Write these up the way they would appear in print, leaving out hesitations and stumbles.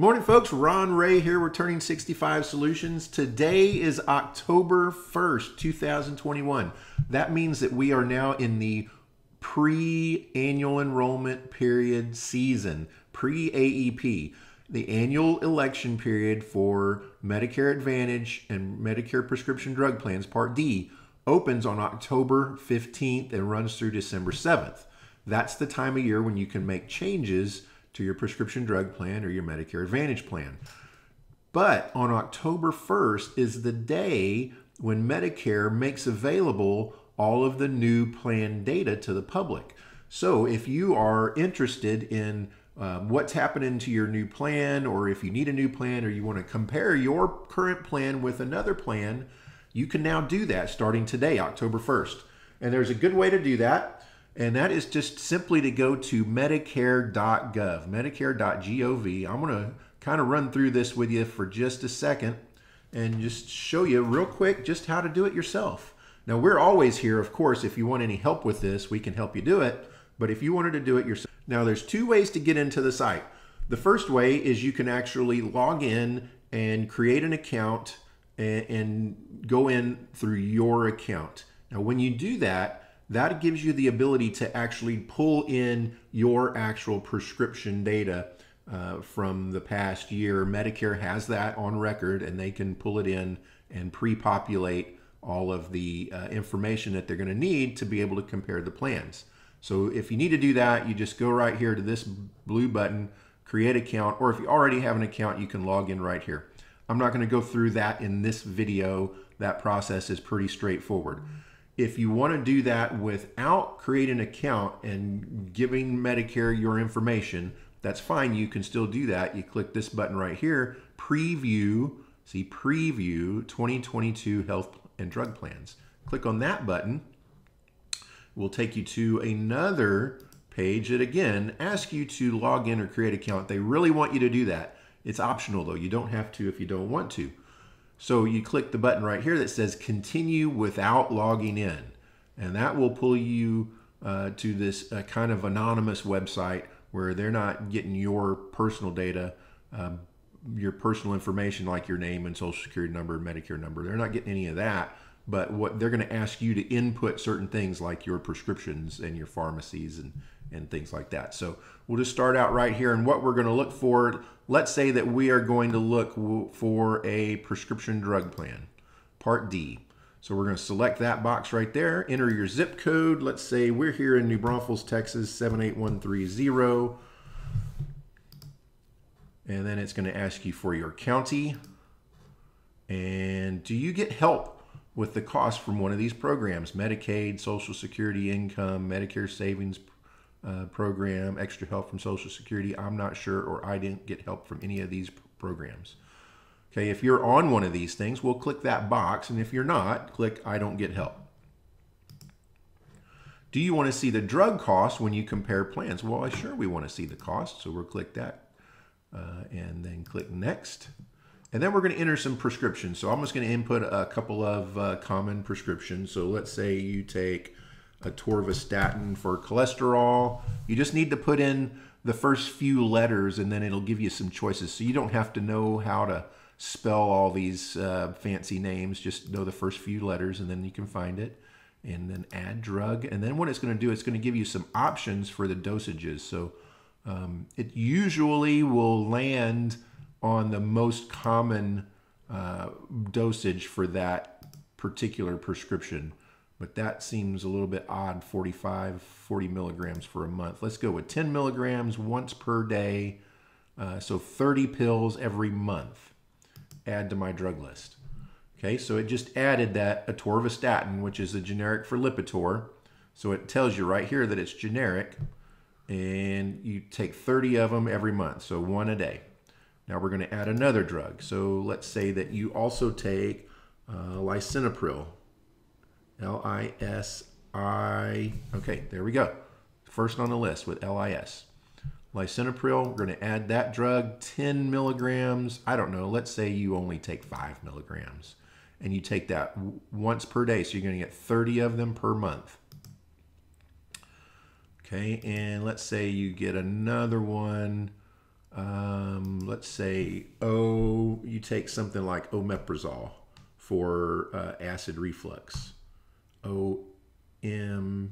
morning, folks. Ron Ray here, returning 65 Solutions. Today is October 1st, 2021. That means that we are now in the pre-annual enrollment period season, pre-AEP. The annual election period for Medicare Advantage and Medicare Prescription Drug Plans, Part D, opens on October 15th and runs through December 7th. That's the time of year when you can make changes to your prescription drug plan or your Medicare Advantage plan. But on October 1st is the day when Medicare makes available all of the new plan data to the public. So if you are interested in what's happening to your new plan, or if you need a new plan, or you want to compare your current plan with another plan, you can now do that starting today, October 1st. And there's a good way to do that. And that is just simply to go to Medicare.gov, Medicare.gov. I'm going to kind of run through this with you for just a second and just show you real quick just how to do it yourself. Now, we're always here, of course. If you want any help with this, we can help you do it. But if you wanted to do it yourself. Now, there's two ways to get into the site. The first way is you can actually log in and create an account and go in through your account. Now, when you do that, that gives you the ability to actually pull in your actual prescription data from the past year. Medicare has that on record, and they can pull it in and pre-populate all of the information that they're going to need to be able to compare the plans. So if you need to do that, you just go right here to this blue button, create account, or if you already have an account, you can log in right here. I'm not going to go through that in this video. That process is pretty straightforward. If you want to do that without creating an account and giving Medicare your information, that's fine. You can still do that. You click this button right here, Preview, see Preview 2022 Health and Drug Plans. Click on that button. We'll take you to another page that, again, asks you to log in or create an account. They really want you to do that. It's optional, though. You don't have to if you don't want to. So you click the button right here that says Continue Without Logging In. And that will pull you to this kind of anonymous website where they're not getting your personal data, your personal information like your name and social security number and Medicare number. They're not getting any of that. But what they're going to ask you to input certain things like your prescriptions and your pharmacies and things like that. So we'll just start out right here. And what we're going to look for, let's say that we are going to look for a prescription drug plan, Part D. So we're going to select that box right there, enter your zip code. Let's say we're here in New Braunfels, Texas, 78130. And then it's going to ask you for your county. And do you get help with the cost from one of these programs? Medicaid, Social Security income, Medicare savings program, extra help from Social Security. I'm not sure, or I didn't get help from any of these programs. Okay, if you're on one of these things, we'll click that box, and if you're not, click I don't get help. Do you want to see the drug cost when you compare plans? Well, sure, we want to see the cost, so we'll click that and then click next. And then we're going to enter some prescriptions. So I'm just going to input a couple of common prescriptions. So let's say you take a atorvastatin for cholesterol. You just need to put in the first few letters, and then it'll give you some choices. So you don't have to know how to spell all these fancy names. Just know the first few letters, and then you can find it. And then add drug. And then what it's going to do, it's going to give you some options for the dosages. So it usually will land on the most common dosage for that particular prescription. But that seems a little bit odd, 40 milligrams for a month. Let's go with 10 milligrams once per day. So 30 pills every month. Add to my drug list. Okay, so it just added that atorvastatin, which is a generic for Lipitor. So it tells you right here that it's generic. And you take 30 of them every month, so one a day. Now we're going to add another drug. So let's say that you also take lisinopril, L-I-S-I. Okay, there we go. First on the list with L-I-S. Lisinopril, we're going to add that drug, 10 milligrams. I don't know, let's say you only take 5 milligrams. And you take that once per day, so you're going to get 30 of them per month. Okay, and let's say you get another one let's say, you take something like omeprazole for acid reflux. O-M-E,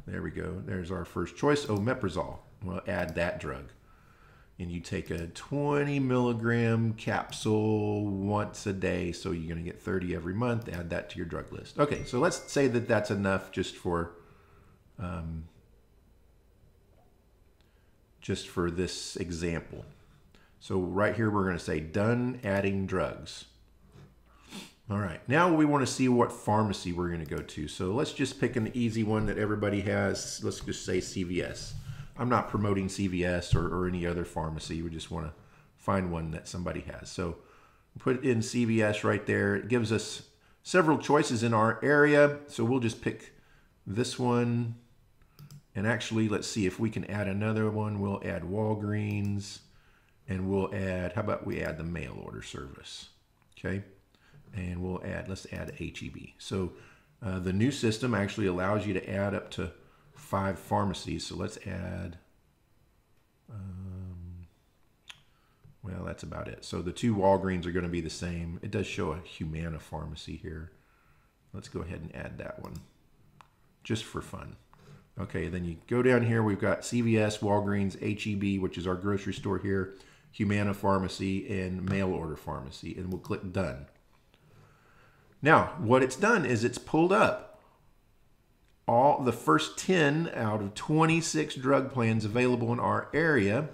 there we go. There's our first choice, omeprazole. We'll add that drug. And you take a 20 milligram capsule once a day, so you're going to get 30 every month. Add that to your drug list. Okay, so let's say that that's enough just for this example. So right here, we're going to say done adding drugs. All right, now we want to see what pharmacy we're going to go to. So let's just pick an easy one that everybody has. Let's just say CVS. I'm not promoting CVS or any other pharmacy. We just want to find one that somebody has. So put in CVS right there. It gives us several choices in our area. So we'll just pick this one. And actually, let's see if we can add another one. We'll add Walgreens. And we'll add, how about we add the mail order service? Okay. And let's add HEB. So the new system actually allows you to add up to 5 pharmacies. So let's add, well, that's about it. So the 2 Walgreens are going to be the same. It does show a Humana pharmacy here. Let's go ahead and add that one just for fun. Okay, then you go down here. We've got CVS, Walgreens, HEB, which is our grocery store here, Humana pharmacy, and mail order pharmacy. And we'll click done. Now, what it's done is it's pulled up all the first 10 out of 26 drug plans available in our area.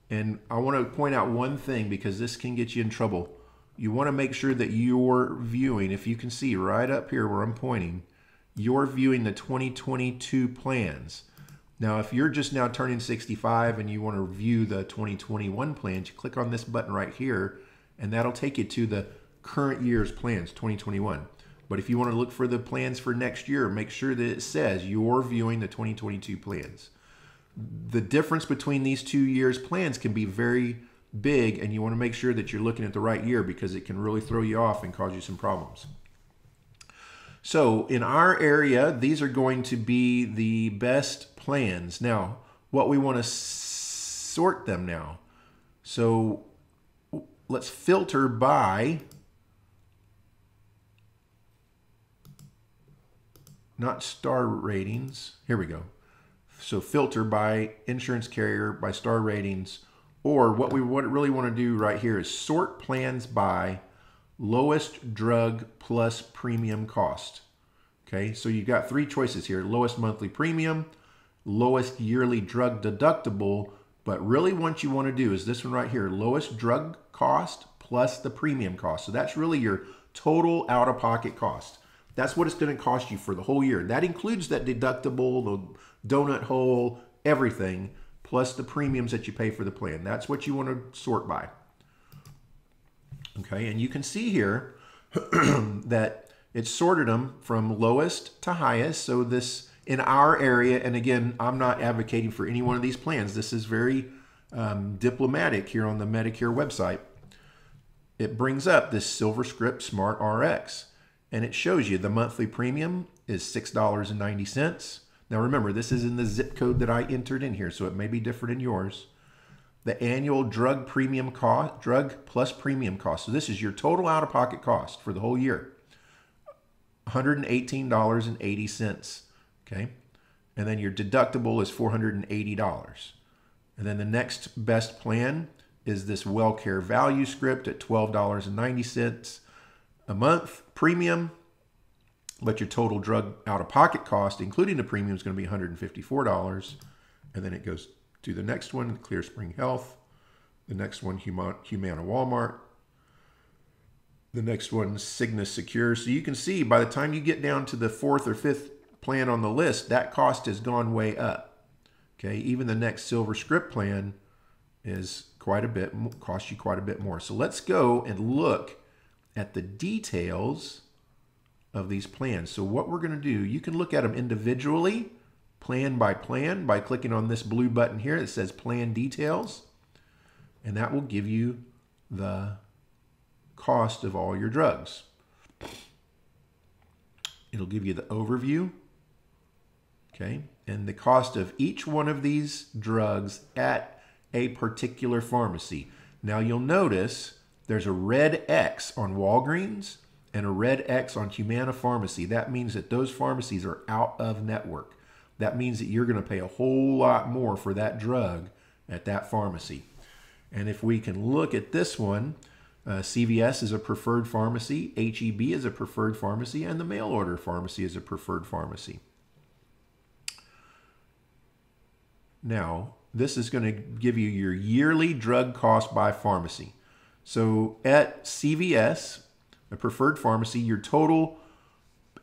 And I want to point out one thing because this can get you in trouble. You want to make sure that you're viewing, if you can see right up here where I'm pointing, you're viewing the 2022 plans. Now, if you're just now turning 65 and you want to view the 2021 plans, you click on this button right here, and that'll take you to the current year's plans, 2021. But if you want to look for the plans for next year, make sure that it says you're viewing the 2022 plans. The difference between these 2 years' plans can be very big, and you want to make sure that you're looking at the right year because it can really throw you off and cause you some problems. So in our area, these are going to be the best plans. Now, what we want to sort them now. So let's filter by, not star ratings. Here we go. So filter by insurance carrier, by star ratings, or what we really want to do right here is sort plans by lowest drug plus premium cost. Okay, so you've got 3 choices here: lowest monthly premium, lowest yearly drug deductible, but really what you want to do is this one right here, lowest drug cost plus the premium cost. So that's really your total out-of-pocket cost. That's what it's going to cost you for the whole year. That includes that deductible, the donut hole, everything, plus the premiums that you pay for the plan. That's what you want to sort by. Okay, and you can see here that it's sorted them from lowest to highest. So this, in our area, and again, I'm not advocating for any one of these plans. This is very diplomatic here on the Medicare website. It brings up this SilverScript Smart RX. And it shows you the monthly premium is $6.90. Now remember, this is in the zip code that I entered in here, so it may be different in yours. The annual drug premium cost, drug plus premium cost. So this is your total out-of-pocket cost for the whole year. $118.80. Okay. And then your deductible is $480. And then the next best plan is this WellCare Value Script at $12.90 a month premium, but your total drug out-of-pocket cost, including the premium, is going to be $154. And then it goes to the next one, Clear Spring Health. The next one, Humana Walmart. The next one, Cigna Secure. So you can see by the time you get down to the 4th or 5th plan on the list, that cost has gone way up. Okay, even the next SilverScript plan is quite a bit, costs you quite a bit more. So let's go and look at the details of these plans. So what we're going to do, you can look at them individually, plan, by clicking on this blue button here that says Plan Details, and that will give you the cost of all your drugs. It'll give you the overview. Okay, and the cost of each one of these drugs at a particular pharmacy. Now you'll notice there's a red X on Walgreens and a red X on Humana Pharmacy. That means that those pharmacies are out of network. That means that you're going to pay a whole lot more for that drug at that pharmacy. And if we can look at this one, CVS is a preferred pharmacy, HEB is a preferred pharmacy, and the mail order pharmacy is a preferred pharmacy. Now, this is going to give you your yearly drug cost by pharmacy. So at CVS, a preferred pharmacy, your total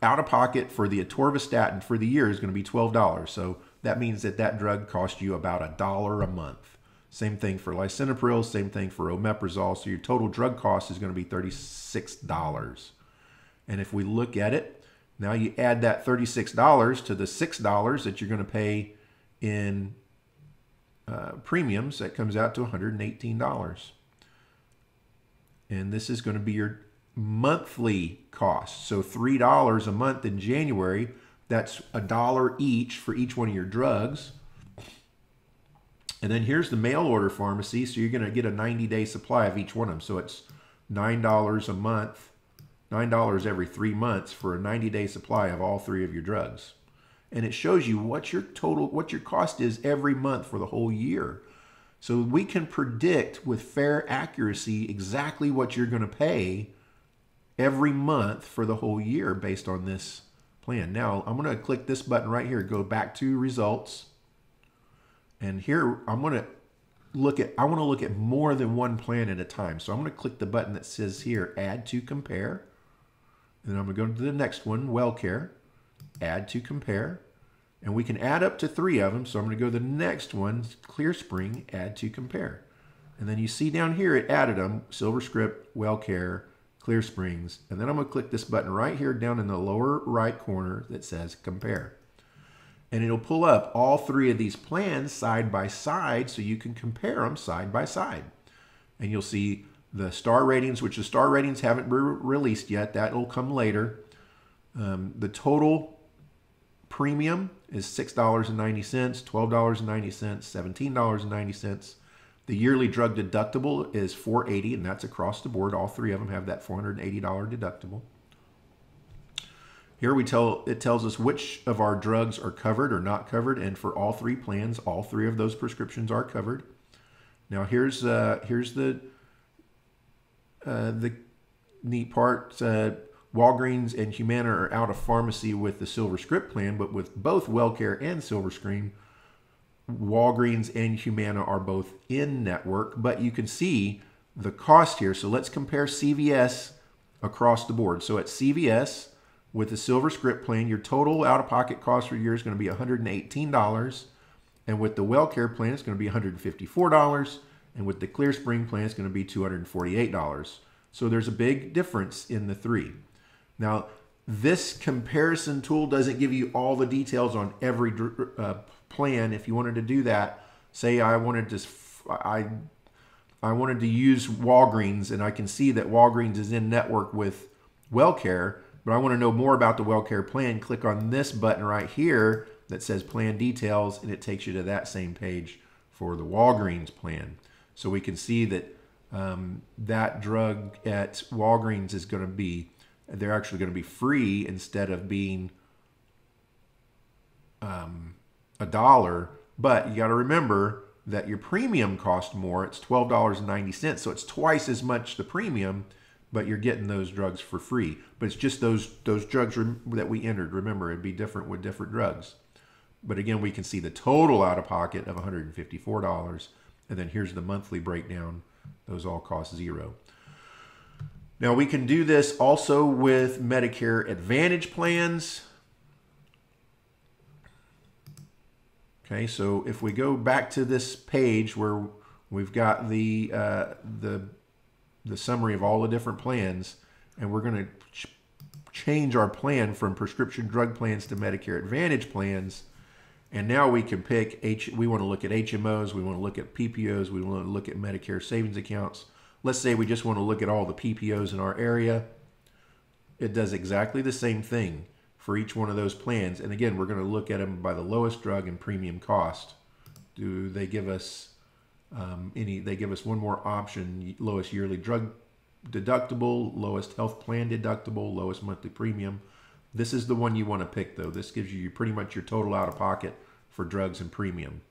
out-of-pocket for the atorvastatin for the year is going to be $12. So that means that that drug costs you about $1 a month. Same thing for lisinopril, same thing for omeprazole. So your total drug cost is going to be $36. And if we look at it, now you add that $36 to the $6 that you're going to pay in premiums, that comes out to $118. And this is going to be your monthly cost. So $3 a month in January, that's $1 each for each one of your drugs. And then here's the mail order pharmacy. So you're going to get a 90-day supply of each one of them. So it's $9 a month, $9 every 3 months for a 90-day supply of all three of your drugs. And it shows you what your cost is every month for the whole year. So we can predict with fair accuracy exactly what you're going to pay every month for the whole year based on this plan. Now, I'm going to click this button right here, go back to results. And here I want to look at more than one plan at a time. So I'm going to click the button that says here, add to compare. And then I'm going to go to the next one, WellCare, add to compare. And we can add up to 3 of them. So I'm going to go to the next one, ClearSpring, add to compare. And then you see down here, it added them, SilverScript, WellCare, ClearSprings. And then I'm going to click this button right here down in the lower right corner that says compare. And it'll pull up all 3 of these plans side by side so you can compare them side by side. And you'll see the star ratings, which the star ratings haven't been released yet. That will come later. The total premium is $6.90, $12.90, $17.90. The yearly drug deductible is $480, and that's across the board. All 3 of them have that $480 deductible. Here it tells us which of our drugs are covered or not covered, and for all 3 plans, all 3 of those prescriptions are covered. Now here's the neat part. Walgreens and Humana are out of pharmacy with the SilverScript plan, but with both WellCare and SilverScreen, Walgreens and Humana are both in network. But you can see the cost here. So let's compare CVS across the board. So at CVS, with the SilverScript plan, your total out-of-pocket cost for the year is going to be $118. And with the WellCare plan, it's going to be $154. And with the ClearSpring plan, it's going to be $248. So there's a big difference in the 3. Now, this comparison tool doesn't give you all the details on every plan. If you wanted to do that, say I wanted to use Walgreens, and I can see that Walgreens is in network with WellCare, but I want to know more about the WellCare plan, click on this button right here that says Plan Details, and it takes you to that same page for the Walgreens plan. So we can see that that drug at Walgreens is going to be, they're actually going to be free instead of being $1. But you got to remember that your premium costs more. It's $12.90, so it's twice as much the premium, but you're getting those drugs for free. But it's just those drugs that we entered. Remember, it'd be different with different drugs. But again, we can see the total out-of-pocket of $154. And then here's the monthly breakdown. Those all cost $0. Now, we can do this also with Medicare Advantage plans. Okay, so if we go back to this page where we've got the summary of all the different plans, and we're going to change our plan from prescription drug plans to Medicare Advantage plans. And now we can pick, we want to look at HMOs, we want to look at PPOs, we want to look at Medicare savings accounts. Let's say we just want to look at all the PPOs in our area. It does exactly the same thing for each one of those plans. And again, we're going to look at them by the lowest drug and premium cost. Do they give us they give us one more option: lowest yearly drug deductible, lowest health plan deductible, lowest monthly premium. This is the one you want to pick, though. This gives you pretty much your total out of pocket for drugs and premium.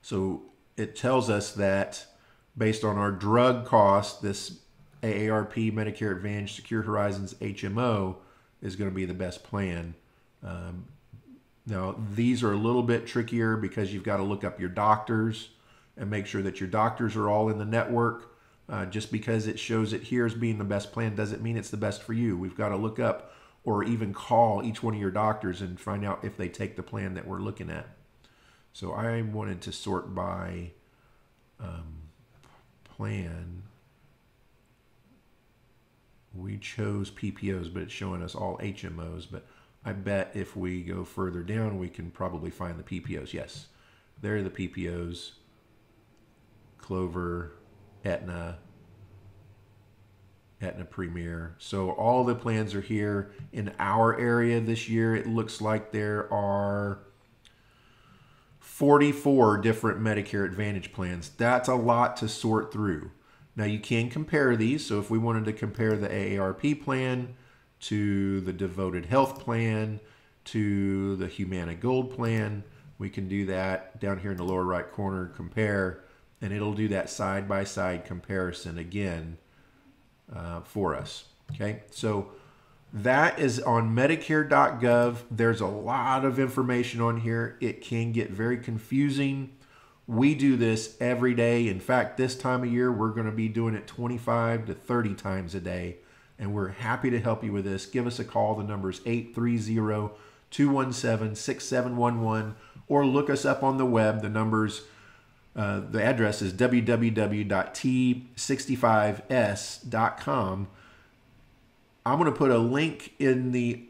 So it tells us that based on our drug cost, this AARP Medicare Advantage Secure Horizons HMO is going to be the best plan. Now, these are a little bit trickier because you've got to look up your doctors and make sure that your doctors are all in the network. Just because it shows it here as being the best plan doesn't mean it's the best for you. We've got to look up or even call each one of your doctors and find out if they take the plan that we're looking at. So I wanted to sort by plan. We chose PPOs, but it's showing us all HMOs. But I bet if we go further down, we can probably find the PPOs. Yes, there are the PPOs. Clover, Aetna Premier. So all the plans are here. In our area this year, it looks like there are 44 different Medicare Advantage plans. That's a lot to sort through. Now you can compare these. So if we wanted to compare the AARP plan to the Devoted Health plan to the Humana Gold plan, we can do that down here in the lower right corner, compare, and it'll do that side-by-side comparison again for us. Okay, so that is on Medicare.gov. There's a lot of information on here. It can get very confusing. We do this every day. In fact, this time of year, we're going to be doing it 25 to 30 times a day, and we're happy to help you with this. Give us a call. The number is 830-217-6711, or look us up on the web. The address is www.t65s.com. I'm going to put a link in the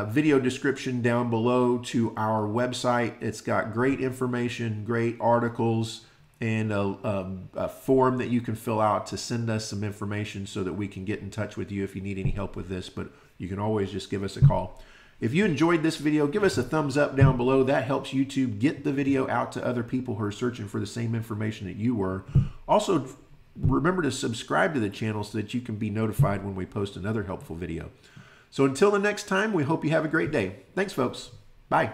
video description down below to our website. It's got great information, great articles, and a form that you can fill out to send us some information so that we can get in touch with you if you need any help with this. But you can always just give us a call. If you enjoyed this video, give us a thumbs up down below. That helps YouTube get the video out to other people who are searching for the same information that you were. Also, remember to subscribe to the channel so that you can be notified when we post another helpful video. So until the next time, we hope you have a great day. Thanks, folks. Bye.